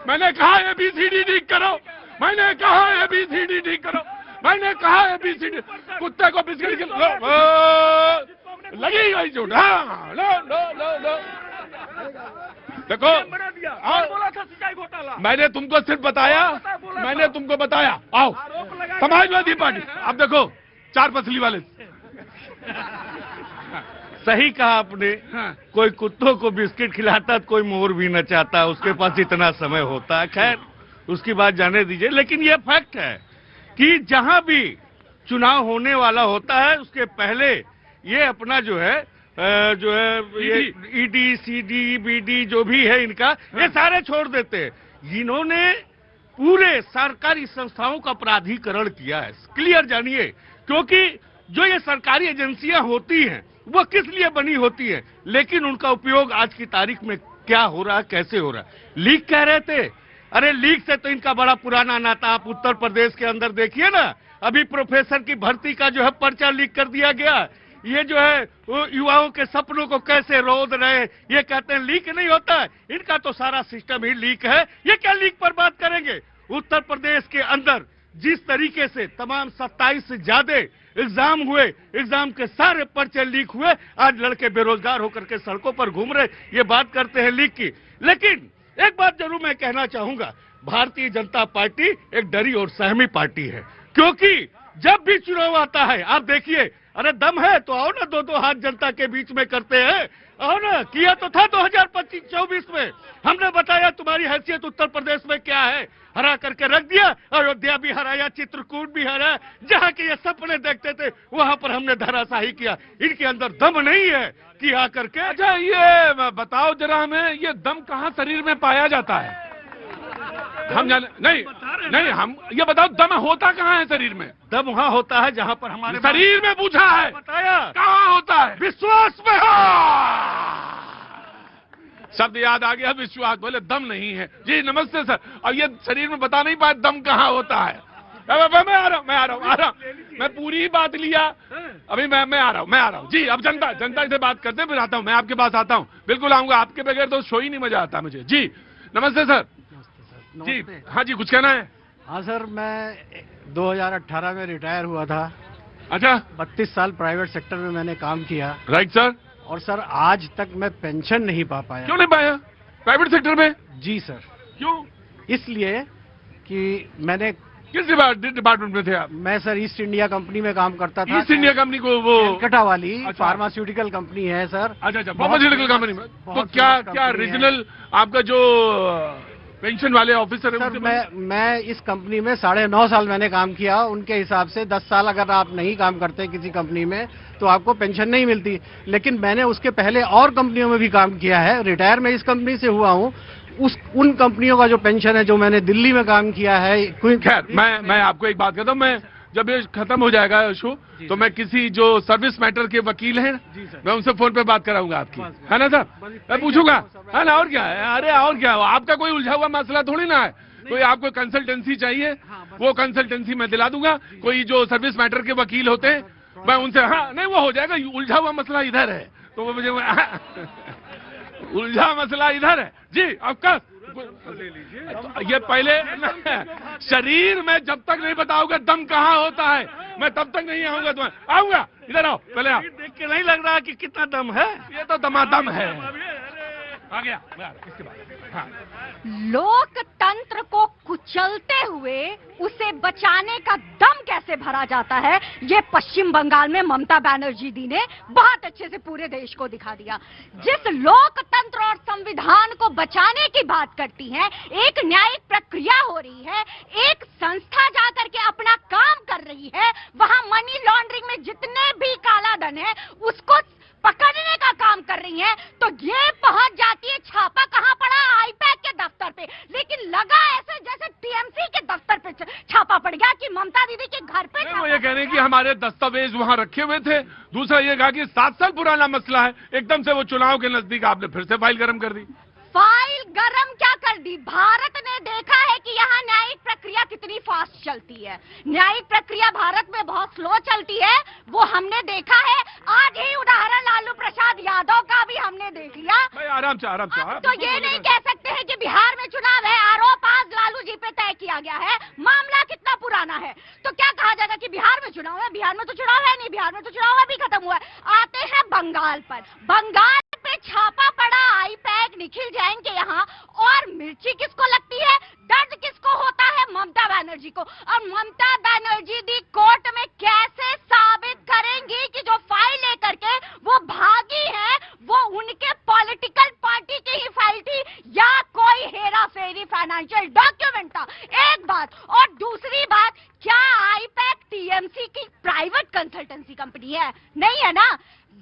मैंने कहा ABCD ठीक करो, मैंने कहा ABCD ठीक करो, मैंने कहा ABCD। कुत्ते को बिस्किट लगी गई चोट। हाँ, लो लो लो लो, देखो बोला था सिंचाई घोटाला, मैंने तुमको सिर्फ बताया, मैंने तुमको बताया। आओ समाजवादी पार्टी, अब देखो 4 पसली वाले। सही कहा आपने। हाँ। कोई कुत्तों को बिस्किट खिलाता तो कोई मोर भी न चाहता, उसके पास इतना समय होता है। खैर उसकी बात जाने दीजिए, लेकिन ये फैक्ट है कि जहां भी चुनाव होने वाला होता है उसके पहले ये अपना जो है ये ईडी सीडी बीडी जो भी है इनका, ये सारे छोड़ देते हैं। इन्होंने पूरे सरकारी संस्थाओं का अपराधीकरण किया है। क्लियर जानिए, क्योंकि जो ये सरकारी एजेंसियां होती हैं वो किस लिए बनी होती है, लेकिन उनका उपयोग आज की तारीख में क्या हो रहा है, कैसे हो रहा है। लीक कह रहे थे, अरे लीक से तो इनका बड़ा पुराना नाता। आप उत्तर प्रदेश के अंदर देखिए ना, अभी प्रोफेसर की भर्ती का जो है पर्चा लीक कर दिया गया। ये जो है वो युवाओं के सपनों को कैसे रोध रहे, ये कहते हैं लीक नहीं होता है, इनका तो सारा सिस्टम ही लीक है। ये क्या लीक पर बात करेंगे। उत्तर प्रदेश के अंदर जिस तरीके से तमाम 27 से ज्यादा एग्जाम हुए, एग्जाम के सारे पर्चे लीक हुए, आज लड़के बेरोजगार होकर के सड़कों पर घूम रहे, ये बात करते हैं लीक की। लेकिन एक बात जरूर मैं कहना चाहूंगा, भारतीय जनता पार्टी एक डरी और सहमी पार्टी है, क्योंकि जब भी चुनाव आता है आप देखिए, अरे दम है तो आओ ना, 2-2 हाथ जनता के बीच में करते हैं, आओ ना। किया तो था 2024 में, हमने बताया तुम्हारी हैसियत उत्तर प्रदेश में क्या है, हरा करके रख दिया। अयोध्या भी हराया, चित्रकूट भी हराया, जहां के ये सपने देखते थे वहां पर हमने धराशाही किया। इनके अंदर दम नहीं है कि आकर के। अच्छा ये बताओ जरा हमें, ये दम कहाँ शरीर में पाया जाता है? हम जाने नहीं, हम ये बताओ दम होता कहाँ है शरीर में? दम वहां होता है जहां पर हमारे शरीर में पूछा है, बताया कहाँ होता है? विश्वास में। शब्द याद आ गया, विश्वास। बोले दम नहीं है। जी नमस्ते सर। और ये शरीर में बता नहीं पाए दम कहाँ होता है। मैं आ रहा हूँ, मैं पूरी ही बात लिया अभी। मैं आ रहा हूँ जी। अब जनता से बात करते फिर आता हूँ, मैं आपके पास आता हूँ, बिल्कुल आऊंगा। आपके बगैर तो शो ही नहीं मजा आता मुझे। जी नमस्ते सर। जी हाँ जी, कुछ कहना है? हाँ सर, मैं 2018 में रिटायर हुआ था। अच्छा, 32 साल प्राइवेट सेक्टर में मैंने काम किया। Right sir. और सर आज तक मैं पेंशन नहीं पा पाया। क्यों नहीं पाया प्राइवेट सेक्टर में? जी सर। क्यों? इसलिए कि मैंने किस डिपार्टमेंट में थे आप? मैं सर ईस्ट इंडिया कंपनी में काम करता था। ईस्ट इंडिया कंपनी को वो कलकत्ता वाली अच्छा। फार्मास्यूटिकल कंपनी है सर। अच्छा, फार्मास्यूटिकल कंपनी में। तो क्या रीजनल आपका जो पेंशन वाले ऑफिसर है? सर मैं इस कंपनी में 9.5 साल मैंने काम किया। उनके हिसाब से 10 साल अगर आप नहीं काम करते किसी कंपनी में तो आपको पेंशन नहीं मिलती। लेकिन मैंने उसके पहले और कंपनियों में भी काम किया है। रिटायर मैं इस कंपनी से हुआ हूँ। उन कंपनियों का जो पेंशन है, जो मैंने दिल्ली में काम किया है। खैर मैं आपको एक बात कहता हूँ, मैं जब ये खत्म हो जाएगा शो तो मैं किसी जो सर्विस मैटर के वकील हैं मैं उनसे फोन पे बात कराऊंगा आपकी, है ना सर? मैं पूछूंगा, है ना? और क्या है? अरे और क्या, आपका कोई उलझा हुआ मसला थोड़ी ना है। कोई आपको कंसल्टेंसी चाहिए, वो कंसल्टेंसी मैं दिला दूंगा। कोई जो सर्विस मैटर के वकील होते हैं मैं उनसे, हाँ नहीं वो हो जाएगा। उलझा हुआ मसला इधर है तो वो मुझे उलझा मसला इधर है जी। आपका ये पहले शरीर में जब तक नहीं बताओगे दम कहाँ होता है, मैं तब तक नहीं आऊंगा। तुम्हें आऊंगा, इधर आओ पहले। आप देख के नहीं लग रहा कि कितना दम है। ये तो दमादम है। आ गया इसके बाद। हाँ। लोकतंत्र को कुचलते हुए उसे बचाने का दम कैसे भरा जाता है, ये पश्चिम बंगाल में ममता बनर्जी दी ने बहुत अच्छे से पूरे देश को दिखा दिया। जिस लोकतंत्र और संविधान को बचाने की बात करती हैं, एक न्यायिक प्रक्रिया हो रही है, एक संस्था जाकर के अपना काम कर रही है, वहां मनी लॉन्ड्रिंग में जितने भी काला धन है उसको पकड़ने का काम कर रही है, तो ये पहुंच जाती है। छापा कहां पड़ा? आईपैक के दफ्तर पे। लेकिन लगा ऐसे जैसे टीएमसी के दफ्तर पे छापा पड़ गया कि ममता दीदी के घर पे। वो ये कह रहे हैं कि हमारे दस्तावेज वहां रखे हुए थे। दूसरा ये कहा कि 7 साल पुराना मसला है, एकदम से वो चुनाव के नजदीक आपने फिर से फाइल गरम कर दी। फाइल गरम क्या कर दी? भारत ने देखा है कि यहाँ न्यायिक प्रक्रिया कितनी फास्ट चलती है। न्यायिक प्रक्रिया भारत में बहुत स्लो चलती है, वो हमने देखा है। आज ही उदाहरण लालू प्रसाद यादव का भी हमने देख लिया। आराम से तो ये नहीं कह सकते हैं कि बिहार में चुनाव है, आरोप बैनर्जी पे तय किया गया है। मामला कितना पुराना है? तो क्या कहा जाएगा कि बिहार में चुनाव है? बिहार में तो चुनाव है नहीं, बिहार में तो चुनाव अभी खत्म हुआ है। आते हैं बंगाल पर। बंगाल पे छापा पड़ा आईपैक निखिल जैन के यहाँ, और मिर्ची किसको लगती है? दर्द किसको होता है? ममता बनर्जी को। और ममता बनर्जी दी कोर्ट में कैसे साबित करेंगी कि जो फाइल लेकर के वो भागी है वो उनके पॉलिटिकल पार्टी की ही फाइल थी या कोई हेरा फेरी फाइनेंशियल डॉक्यूमेंट था? एक बात। और दूसरी बात, क्या आईपैक टीएमसी की प्राइवेट कंसल्टेंसी कंपनी है? नहीं है ना।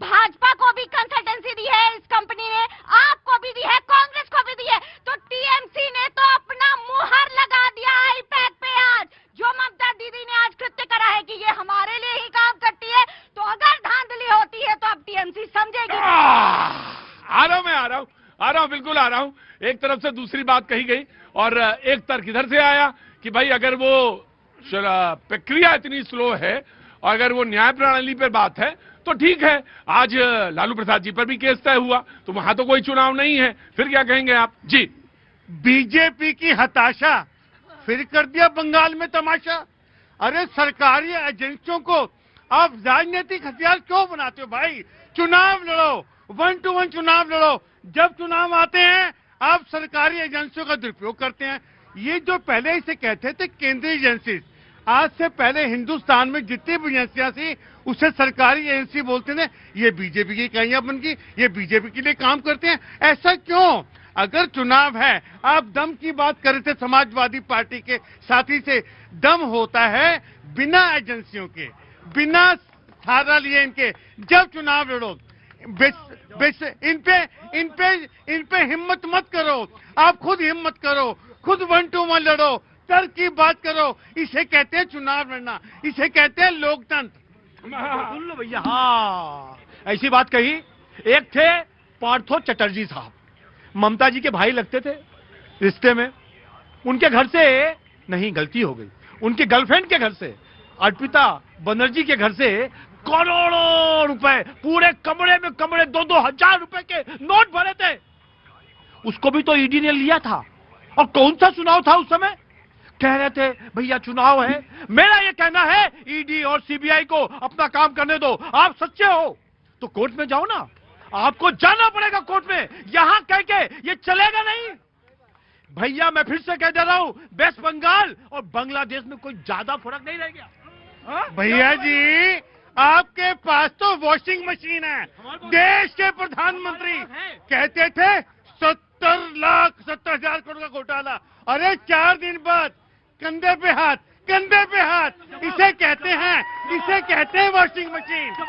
भाजपा को भी कंसल्टेंसी दी है इस कंपनी ने, आपको भी दी है, कांग्रेस को भी दी है। तो टीएमसी ने तो अपना मुहर लगा दिया आईपैक पे। आज जो ममता दीदी ने आज कृत्य करा है कि ये हमारे लिए ही काम करती है, तो अगर धांधली होती है तो अब टीएमसी समझेगी। आ रहा हूं, बिल्कुल आ रहा हूं। एक तरफ से दूसरी बात कही गई और एक तर्क इधर से आया कि भाई अगर वो प्रक्रिया इतनी स्लो है और अगर वो न्याय प्रणाली पर बात है तो ठीक है। आज लालू प्रसाद जी पर भी केस तय हुआ, तो वहां तो कोई चुनाव नहीं है, फिर क्या कहेंगे आप? जी, बीजेपी की हताशा, फिर कर दिया बंगाल में तमाशा। अरे सरकारी एजेंसियों को आप राजनीतिक हथियार क्यों बनाते हो भाई? चुनाव लड़ो, 1 to 1 चुनाव लड़ो। जब चुनाव आते हैं आप सरकारी एजेंसियों का दुरुपयोग करते हैं। ये जो पहले इसे कहते थे केंद्रीय एजेंसी, आज से पहले हिंदुस्तान में जितनी भी एजेंसियां थी उसे सरकारी एजेंसी बोलते थे। ये बीजेपी की इकाइयां बन गई, ये बीजेपी के लिए काम करते हैं। ऐसा क्यों? अगर चुनाव है, आप दम की बात कर रहे थे समाजवादी पार्टी के साथी से, दम होता है बिना एजेंसियों के, बिना सहारा लिए इनके। जब चुनाव लड़ो, इन पे हिम्मत मत करो। आप खुद हिम्मत करो, खुद 1 to 1 लड़ो, तर्क की बात करो। इसे कहते हैं चुनाव लड़ना, इसे कहते हैं लोकतंत्र। सुन लो भैया, हाँ ऐसी बात कही। एक थे पार्थो चटर्जी साहब, ममता जी के भाई लगते थे रिश्ते में। उनके घर से नहीं, गलती हो गई, उनके गर्लफ्रेंड के घर से, अर्पिता बनर्जी के घर से करोड़ों रुपए, पूरे कमरे में कमरे, 2-2 हजार रुपए के नोट भरे थे। उसको भी तो ईडी ने लिया था। और कौन सा चुनाव था उस समय? कह रहे थे भैया चुनाव है। मेरा ये कहना है ईडी और सीबीआई को अपना काम करने दो। आप सच्चे हो तो कोर्ट में जाओ ना, आपको जाना पड़ेगा कोर्ट में। यहां कह के ये चलेगा नहीं भैया। मैं फिर से कह दे रहा हूं, वेस्ट बंगाल और बांग्लादेश में कोई ज्यादा फर्क नहीं रह गया। भैया जी, आपके पास तो वॉशिंग मशीन है। देश के प्रधानमंत्री कहते थे 70,70,000 करोड़ का घोटाला। अरे 4 दिन बाद कंधे पे हाथ, कंधे पे हाथ। इसे कहते हैं वॉशिंग मशीन।